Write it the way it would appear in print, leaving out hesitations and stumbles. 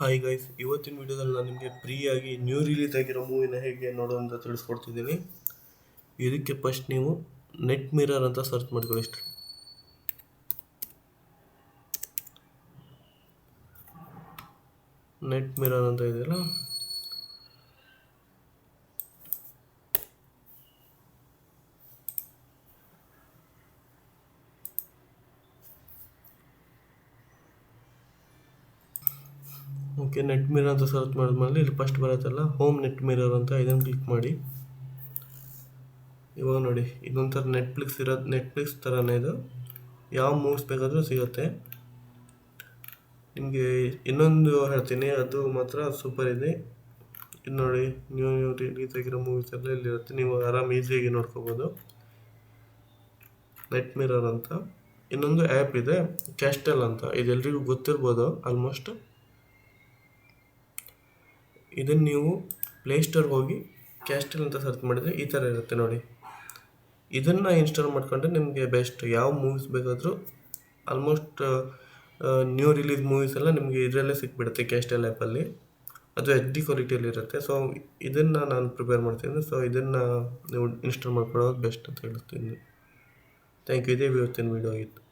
Hi guys, ಇವತ್ತಿನ ವಿಡಿಯೋದಲ್ಲಿ ನಾನು ನಿಮಗೆ ಫ್ರೀಯಾಗಿ ನ್ಯೂ ರಿಲೀಸ್ ಆಗಿರೋ ಮೂವಿನ ಹೇಗೆ ನೋಡೋದು ಅಂತ ತಿಳಿಸ್ಕೊಡ್ತಿದ್ದೀನಿ. ಇದಕ್ಕೆ ಫಸ್ಟ್ ನೀವು ನೆಟ್ ಮಿರರ್ ಅಂತ ಸರ್ಚ್ ಮಾಡ್ಕೊಳ್ಳಿ. ಇಷ್ಟು ನೆಟ್ ಮಿರರ್ ಅಂತ ಇದೆಯಲ್ಲ, ಓಕೆ. ನೆಟ್ ಮಿರರ್ ಅಂತ ಸರ್ಚ್ ಮಾಡಿದ್ಮೇಲೆ ಇಲ್ಲಿ ಫಸ್ಟ್ ಬರುತ್ತಲ್ಲ ಹೋಮ್ ನೆಟ್ ಮಿರರ್ ಅಂತ, ಇದನ್ನು ಕ್ಲಿಕ್ ಮಾಡಿ. ಇವಾಗ ನೋಡಿ, ಇದೊಂಥರ ನೆಟ್ಫ್ಲಿಕ್ಸ್ ಥರನೇ ಇದು. ಯಾವ ಮೂವ್ಸ್ ಬೇಕಾದರೂ ಸಿಗುತ್ತೆ. ನಿಮಗೆ ಇನ್ನೊಂದು ಹೇಳ್ತೀನಿ, ಅದು ಮಾತ್ರ ಸೂಪರ್ ಇದೆ. ಇದು ನೋಡಿ, ನ್ಯೂ ರಿಲೀಸ್ ಆಗಿರೋ ಮೂವೀಸ್ ಎಲ್ಲ ಇಲ್ಲಿರುತ್ತೆ. ನೀವು ಆರಾಮ್ ಈಸಿಯಾಗಿ ನೋಡ್ಕೋಬೋದು. ನೆಟ್ ಮಿರರ್ ಅಂತ ಇನ್ನೊಂದು ಆ್ಯಪ್ ಇದೆ, ಕ್ಯಾಸ್ಟೆಲ್ ಅಂತ. ಇದೆಲ್ಲರಿಗೂ ಗೊತ್ತಿರ್ಬೋದು ಆಲ್ಮೋಸ್ಟ್. ಇದನ್ನು ನೀವು ಪ್ಲೇಸ್ಟೋರ್ಗೆ ಹೋಗಿ ಕ್ಯಾಸ್ಟೆಲ್ ಅಂತ ಸರ್ಚ್ ಮಾಡಿದರೆ ಈ ಥರ ಇರುತ್ತೆ ನೋಡಿ. ಇದನ್ನು ಇನ್ಸ್ಟಾಲ್ ಮಾಡ್ಕೊಂಡ್ರೆ ನಿಮಗೆ ಬೆಸ್ಟ್. ಯಾವ ಮೂವೀಸ್ ಬೇಕಾದರೂ ಆಲ್ಮೋಸ್ಟ್ ನ್ಯೂ ರಿಲೀಸ್ ಮೂವೀಸ್ ಎಲ್ಲ ನಿಮಗೆ ಇದರಲ್ಲೇ ಸಿಕ್ಬಿಡುತ್ತೆ ಕ್ಯಾಸ್ಟೆಲ್ ಆ್ಯಪಲ್ಲಿ. ಅದು HD ಕ್ವಾಲಿಟಿಯಲ್ಲಿ ಇರುತ್ತೆ. ಸೊ ಇದನ್ನು ನಾನು ಪ್ರಿಪೇರ್ ಮಾಡ್ತೀನಿ. ಸೊ ಇದನ್ನು ನೀವು ಇನ್ಸ್ಟಾಲ್ ಮಾಡ್ಕೊಳ್ಳೋದು ಬೆಸ್ಟ್ ಅಂತ ಹೇಳ್ತೀನಿ. Thank you. ಇದೇ ಇವತ್ತಿನ ವೀಡಿಯೋ ಆಗಿತ್ತು.